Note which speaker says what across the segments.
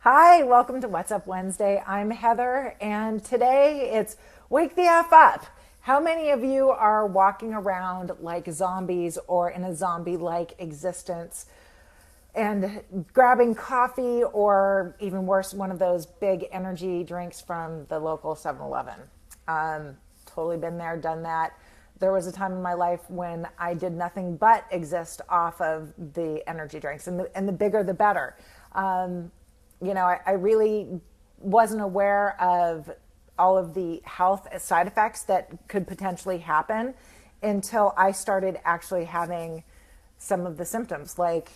Speaker 1: Hi, welcome to What's Up Wednesday. I'm Heather, and today it's Wake the F Up. How many of you are walking around like zombies or in a zombie-like existence and grabbing coffee or even worse, one of those big energy drinks from the local 7-Eleven? Totally been there, done that. There was a time in my life when I did nothing but exist off of the energy drinks, and the bigger the better. I really wasn't aware of all of the health side effects that could potentially happen until I started actually having some of the symptoms like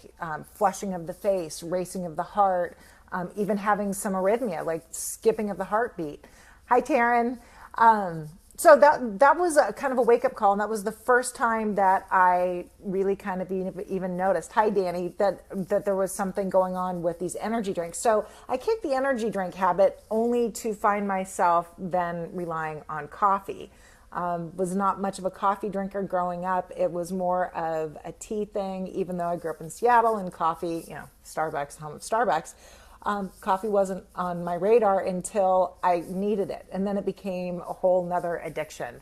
Speaker 1: flushing of the face, racing of the heart, even having some arrhythmia, like skipping of the heartbeat. Hi, Taryn. So that was a kind of a wake-up call, and that was the first time that I really kind of even noticed, hi Danny, that there was something going on with these energy drinks. So I kicked the energy drink habit only to find myself then relying on coffee. Was not much of a coffee drinker growing up. It was more of a tea thing, even though I grew up in Seattle and coffee, Starbucks, home of Starbucks. Coffee wasn't on my radar until I needed it. And then it became a whole nother addiction.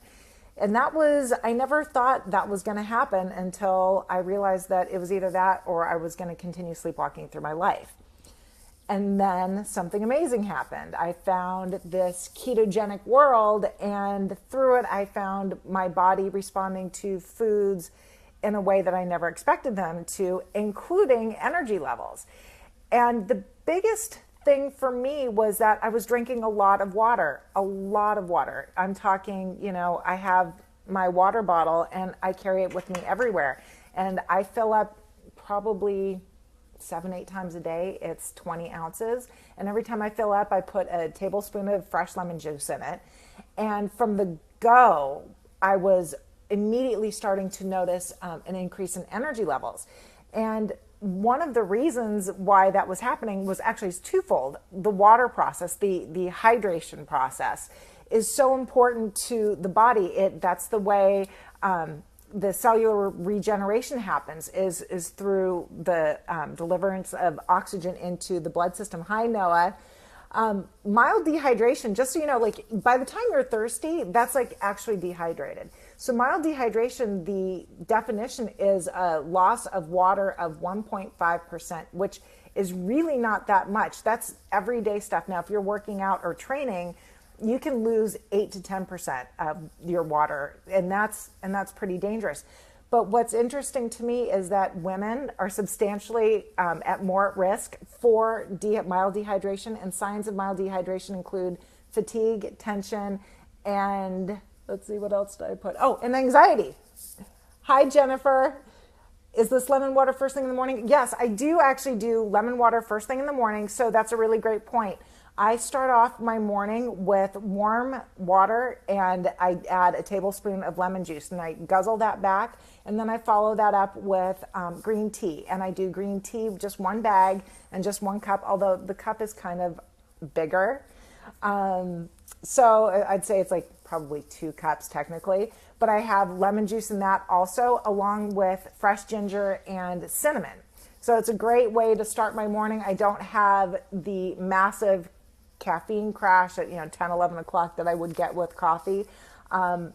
Speaker 1: And I never thought that was going to happen until I realized that it was either that or I was going to continue sleepwalking through my life. And then something amazing happened. I found this ketogenic world, and through it, I found my body responding to foods in a way that I never expected them to, including energy levels. And the biggest thing for me was that I was drinking a lot of water. I'm talking, I have my water bottle and I carry it with me everywhere. And I fill up probably 7-8 times a day. It's 20 ounces. And every time I fill up, I put a tablespoon of fresh lemon juice in it. And from the go, I was immediately starting to notice an increase in energy levels. And one of the reasons why that was happening was actually twofold. The water process, the hydration process, is so important to the body. That's the way the cellular regeneration happens, is through the deliverance of oxygen into the blood system. Hi, Noah. Mild dehydration, just so you know, like by the time you're thirsty, that's like actually dehydrated. So mild dehydration, the definition is a loss of water of 1.5%, which is really not that much. That's everyday stuff. Now, if you're working out or training, you can lose 8 to 10% of your water, and that's pretty dangerous. But what's interesting to me is that women are substantially at more at risk for mild dehydration, and signs of mild dehydration include fatigue, tension, and let's see, what else did I put? Oh, and anxiety. Hi, Jennifer. Is this lemon water first thing in the morning? Yes, I do actually do lemon water first thing in the morning, so that's a really great point. I start off my morning with warm water and I add a tablespoon of lemon juice and I guzzle that back, and then I follow that up with green tea, and I do green tea, just one bag and just 1 cup, although the cup is kind of bigger. So I'd say it's like probably 2 cups technically, but I have lemon juice in that also, along with fresh ginger and cinnamon. So it's a great way to start my morning. I don't have the massive caffeine crash at 10, 11 o'clock that I would get with coffee.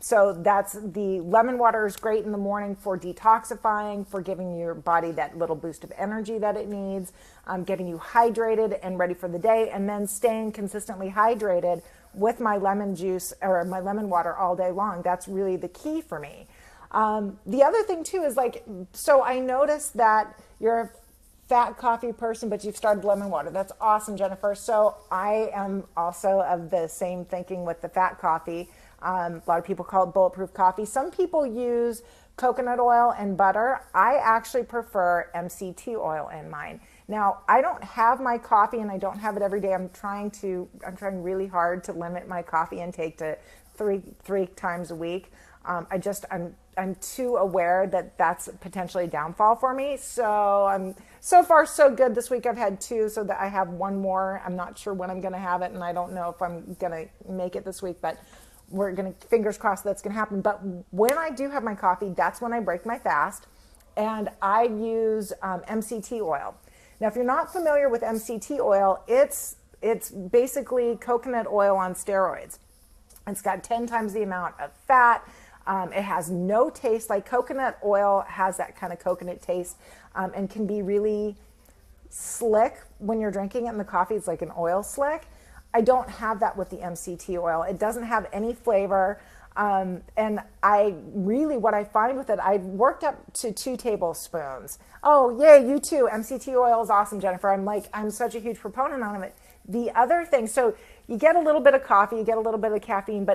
Speaker 1: So that's the lemon water is great in the morning for detoxifying, for giving your body that little boost of energy that it needs, getting you hydrated and ready for the day, and then staying consistently hydrated with my lemon juice or my lemon water all day long. That's really the key for me. The other thing too is so I noticed that you're a fat coffee person, but you've started lemon water. That's awesome, Jennifer. So I am also of the same thinking with the fat coffee. A lot of people call it bulletproof coffee. Some people use coconut oil and butter. I actually prefer MCT oil in mine. Now, I don't have my coffee and I don't have it every day. I'm trying really hard to limit my coffee intake to three times a week. I'm too aware that that's potentially a downfall for me. So so far so good. This week I've had 2, so that I have 1 more. I'm not sure when I'm going to have it, and I don't know if I'm going to make it this week, but we're going to, fingers crossed, that's going to happen. But when I do have my coffee, that's when I break my fast, and I use MCT oil. Now, if you're not familiar with MCT oil, it's basically coconut oil on steroids. It's got 10 times the amount of fat. It has no taste. Like coconut oil has that kind of coconut taste, and can be really slick when you're drinking it in the coffee. It's like an oil slick. I don't have that with the MCT oil. It doesn't have any flavor. And what I find with it, I've worked up to 2 tablespoons. Oh, yay, you too. MCT oil is awesome, Jennifer. I'm such a huge proponent on it. The other thing, so you get a little bit of coffee, you get a little bit of caffeine,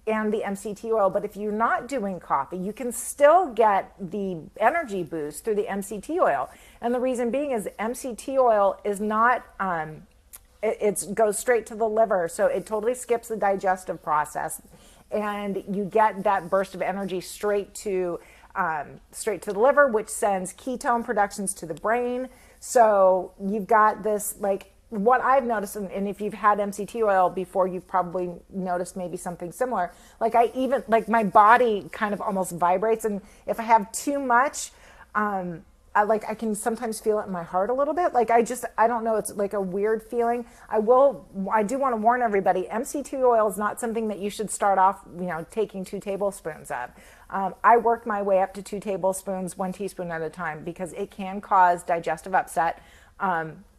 Speaker 1: and the MCT oil, but if you're not doing coffee, you can still get the energy boost through the MCT oil. And the reason being is MCT oil is not, it goes straight to the liver, so it totally skips the digestive process, and you get that burst of energy straight to the liver, which sends ketone productions to the brain. So you've got this, like, what I've noticed, and if you've had MCT oil before, you've probably noticed maybe something similar. Like my body kind of almost vibrates, and if I have too much, I can sometimes feel it in my heart a little bit. Like I don't know, it's like a weird feeling. I do want to warn everybody, MCT oil is not something that you should start off, taking 2 tablespoons of. I work my way up to 2 tablespoons, 1 teaspoon at a time, because it can cause digestive upset.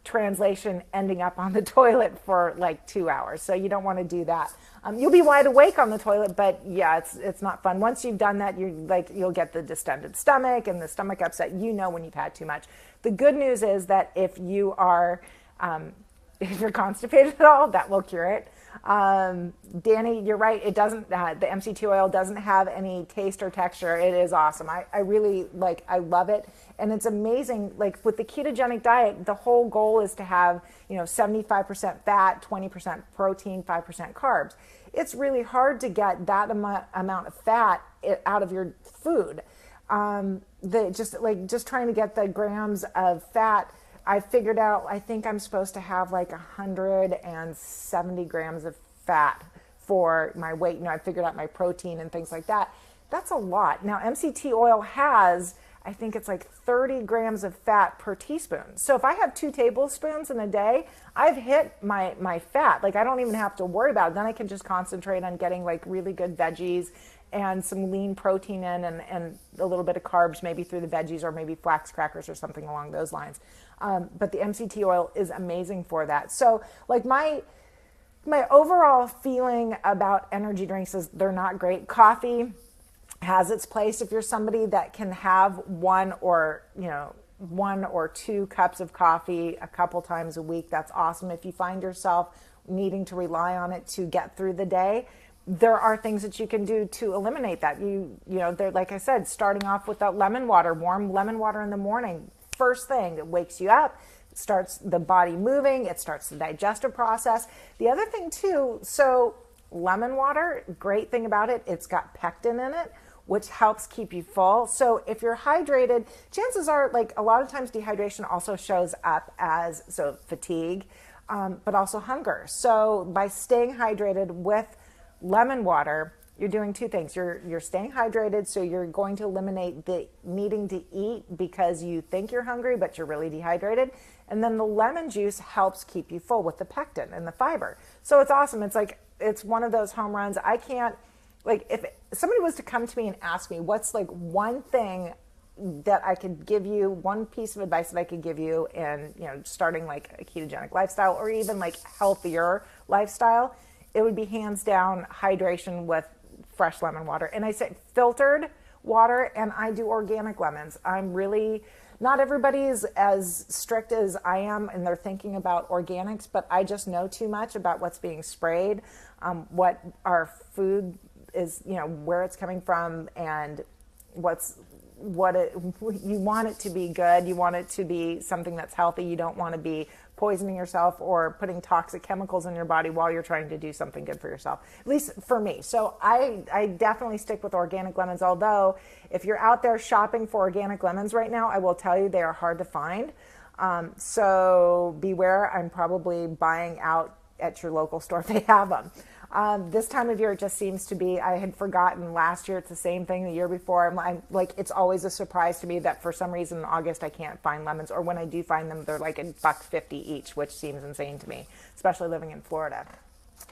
Speaker 1: Translation, ending up on the toilet for like 2 hours. So you don't want to do that. You'll be wide awake on the toilet, but yeah, it's not fun. Once you've done that, you'll get the distended stomach and the stomach upset. When you've had too much. The good news is that if you are, if you're constipated at all, that will cure it. Danny, you're right. It doesn't, the MCT oil doesn't have any taste or texture. It is awesome. I really I love it. And it's amazing. Like with the ketogenic diet, the whole goal is to have, 75% fat, 20% protein, 5% carbs. It's really hard to get that amount of fat out of your food. Just trying to get the grams of fat, I figured out, I think I'm supposed to have like 170 grams of fat for my weight. I figured out my protein and things like that. That's a lot. Now, MCT oil has, I think it's like 30 grams of fat per teaspoon. So if I have 2 tablespoons in a day, I've hit my fat. Like I don't even have to worry about it. Then I can just concentrate on getting like really good veggies and some lean protein in, and a little bit of carbs maybe through the veggies, or maybe flax crackers or something along those lines. But the MCT oil is amazing for that. So like my overall feeling about energy drinks is they're not great. Coffee has its place if you're somebody that can have 1 or 2 cups of coffee a couple times a week. That's awesome. If you find yourself needing to rely on it to get through the day, there are things that you can do to eliminate that. They're, like I said, starting off with that lemon water, warm lemon water in the morning. First thing, it wakes you up, it starts the body moving, it starts the digestive process. The other thing too, so lemon water, great thing about it, it's got pectin in it, which helps keep you full. So if you're hydrated, chances are, like a lot of times dehydration also shows up as fatigue, but also hunger. So by staying hydrated with lemon water, you're doing 2 things. You're staying hydrated, so you're going to eliminate the needing to eat because you think you're hungry, but you're really dehydrated. And then the lemon juice helps keep you full with the pectin and the fiber. So it's awesome. It's one of those home runs. I can't, if somebody was to come to me and ask me what's one thing that I could give you, one piece of advice that I could give you in, starting like a ketogenic lifestyle or even healthier lifestyle, it would be hands down hydration with fresh lemon water. And I say filtered water, and I do organic lemons. Not everybody is as strict as I am, and they're thinking about organics, but I just know too much about what's being sprayed, what our food is, where it's coming from, and you want it to be good. You want it to be something that's healthy. You don't want to be poisoning yourself or putting toxic chemicals in your body while you're trying to do something good for yourself, at least for me. So I definitely stick with organic lemons, although if you're out there shopping for organic lemons right now, I will tell you they are hard to find. So beware, I'm probably buying out at your local store if they have them. This time of year, it just seems to be, I had forgotten last year, it's the same thing the year before. I'm like, it's always a surprise to me that for some reason in August I can't find lemons, or when I do find them, they're like $1.50 each, which seems insane to me, especially living in Florida.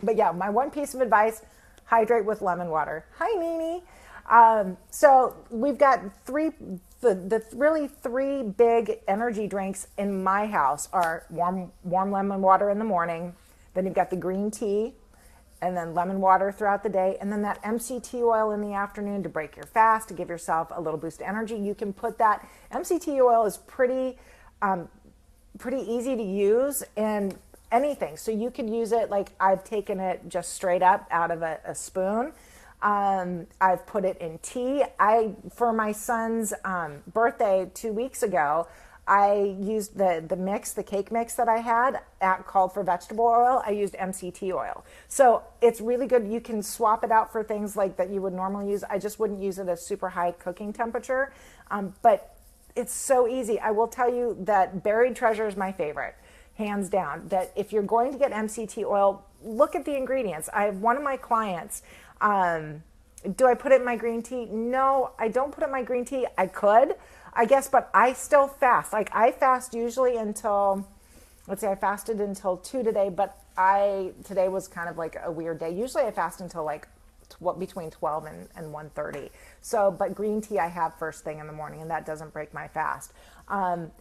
Speaker 1: But yeah, my one piece of advice, hydrate with lemon water. Hi, Nini. So we've got really three big energy drinks in my house are warm lemon water in the morning. Then you've got the green tea, and then lemon water throughout the day, and then that MCT oil in the afternoon to break your fast, to give yourself a little boost of energy. You can put that, MCT oil is pretty easy to use in anything. So you could use it, like I've taken it just straight up out of a spoon. I've put it in tea. For my son's birthday 2 weeks ago, I used the mix, the cake mix that I had called for vegetable oil. I used MCT oil. So it's really good. You can swap it out for things like that you would normally use. I just wouldn't use it at super high cooking temperature. But it's so easy. I will tell you that Buried Treasure is my favorite, hands down. That if you're going to get MCT oil, look at the ingredients. I have one of my clients, do I put it in my green tea? No, I don't put it in my green tea. I could, I guess, but I still fast. Like I fast usually until, let's say I fasted until 2 today, but today was kind of like a weird day. Usually I fast until like between 12 and 1:30. So, but green tea I have first thing in the morning, and that doesn't break my fast.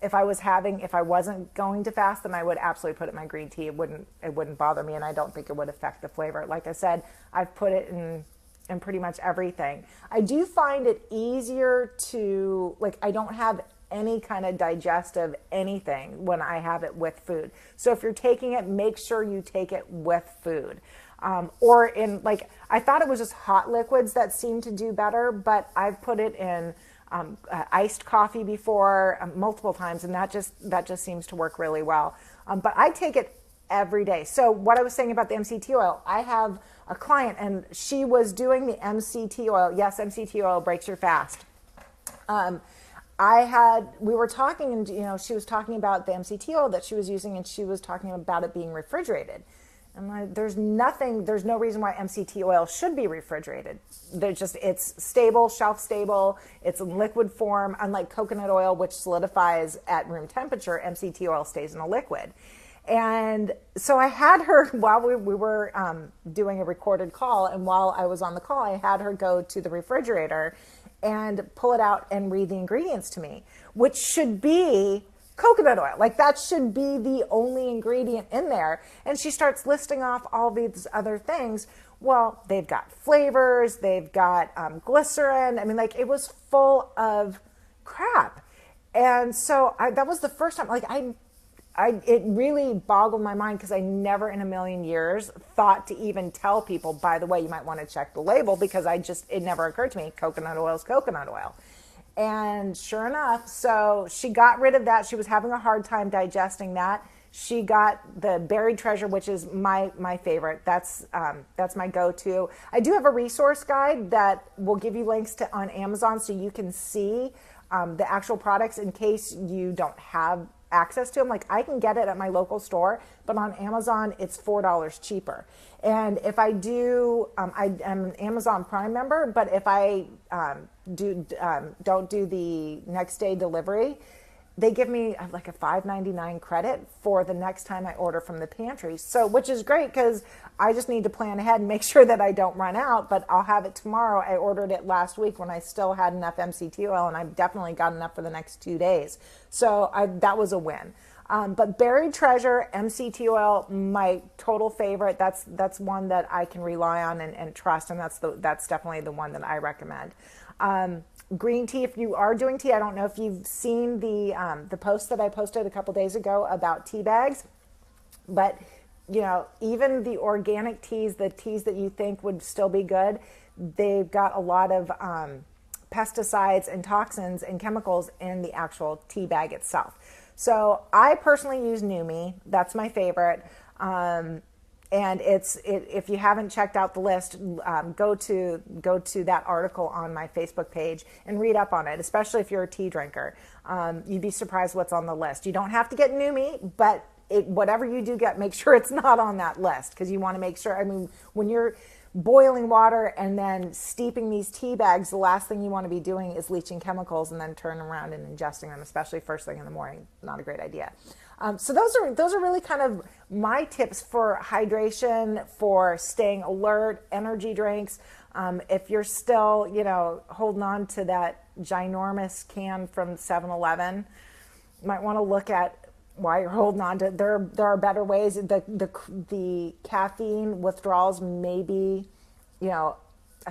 Speaker 1: If I wasn't going to fast, then I would absolutely put it in my green tea. It wouldn't bother me, and I don't think it would affect the flavor. Like I said, I've put it in pretty much everything. I do find it easier to, like, I don't have any kind of digestive anything when I have it with food. So if you're taking it, make sure you take it with food. Or in, like, I thought it was just hot liquids that seemed to do better, but I've put it in iced coffee before multiple times, and that just seems to work really well. But I take it every day. So what I was saying about the MCT oil, I have a client and she was doing the MCT oil. Yes, MCT oil breaks your fast. We were talking, and she was talking about the MCT oil that she was using, and she was talking about it being refrigerated. And there's no reason why MCT oil should be refrigerated. It's stable, shelf stable. It's in liquid form. Unlike coconut oil, which solidifies at room temperature, MCT oil stays in a liquid. And so I had her, while we were doing a recorded call, and while I was on the call, I had her go to the refrigerator and pull it out and read the ingredients to me, which should be coconut oil. Like that should be the only ingredient in there. And she starts listing off all these other things. Well, they've got flavors, they've got glycerin. I mean, like it was full of crap. And so that was the first time, like it really boggled my mind, because I never in a million years thought to even tell people, by the way, you might want to check the label, because it never occurred to me, coconut oil is coconut oil. And sure enough, so she got rid of that. She was having a hard time digesting that. She got the Buried Treasure, which is my favorite. That's my go-to. I do have a resource guide that will give you links to on Amazon, so you can see the actual products in case you don't have access to them. Like I can get it at my local store, but on Amazon it's $4 cheaper. And if I do, I'm an Amazon Prime member, but if I don't do the next day delivery, they give me like a $5.99 credit for the next time I order from the pantry. So, which is great, because I just need to plan ahead and make sure that I don't run out, but I'll have it tomorrow. I ordered it last week when I still had enough MCT oil, and I've definitely got enough for the next 2 days. So that was a win. But Buried Treasure, MCT oil, my total favorite. That's one that I can rely on and trust, and that's definitely the one that I recommend. Green tea, if you are doing tea, I don't know if you've seen the post that I posted a couple days ago about tea bags, but even the organic teas, the teas that you think would still be good, they've got a lot of pesticides and toxins and chemicals in the actual tea bag itself. So I personally use Numi. That's my favorite. And if you haven't checked out the list, go to that article on my Facebook page and read up on it, especially if you're a tea drinker. You'd be surprised what's on the list. You don't have to get Numi, but whatever you do get, make sure it's not on that list, because you want to make sure, I mean, when you're boiling water and then steeping these tea bags, the last thing you want to be doing is leaching chemicals and then turning around and ingesting them, especially first thing in the morning. Not a great idea. So those are really kind of my tips for hydration, for staying alert, energy drinks. If you're still, holding on to that ginormous can from 7-Eleven, you might want to look at why you're holding on to. There are better ways. The caffeine withdrawals may be, a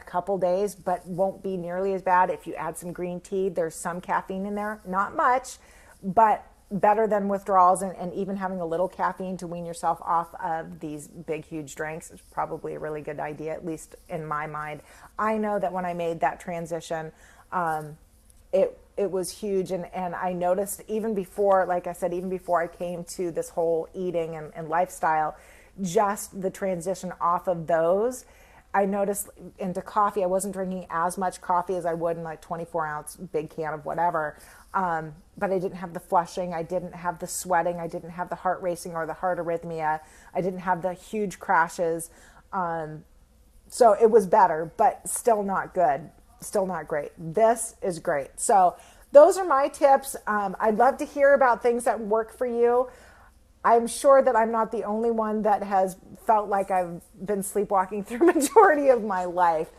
Speaker 1: couple days, but won't be nearly as bad if you add some green tea. There's some caffeine in there, not much, but better than withdrawals, and even having a little caffeine to wean yourself off of these big, huge drinks is probably a really good idea, at least in my mind. I know that when I made that transition, it was huge. And I noticed even before, like I said, even before I came to this whole eating and lifestyle, just the transition off of those, I noticed into coffee. I wasn't drinking as much coffee as I would in like 24-ounce big can of whatever. But I didn't have the flushing. I didn't have the sweating. I didn't have the heart racing or the heart arrhythmia. I didn't have the huge crashes. So it was better, but still not good. Still not great. This is great. So those are my tips. I'd love to hear about things that work for you. I'm sure that I'm not the only one that has felt like I've been sleepwalking through majority of my life.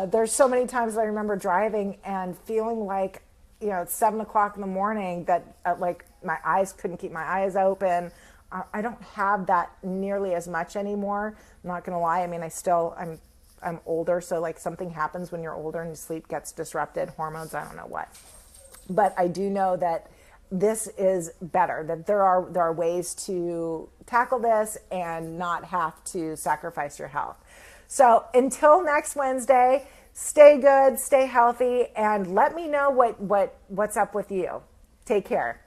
Speaker 1: There's so many times I remember driving and feeling like, it's 7 o'clock in the morning that like my eyes couldn't keep my eyes open. I don't have that nearly as much anymore. I'm not going to lie. I mean, I'm older. So like something happens when you're older and your sleep gets disrupted, hormones, I don't know what. But I do know that this is better, that there are ways to tackle this and not have to sacrifice your health. So until next Wednesday, stay good, stay healthy, and let me know what's up with you. Take care.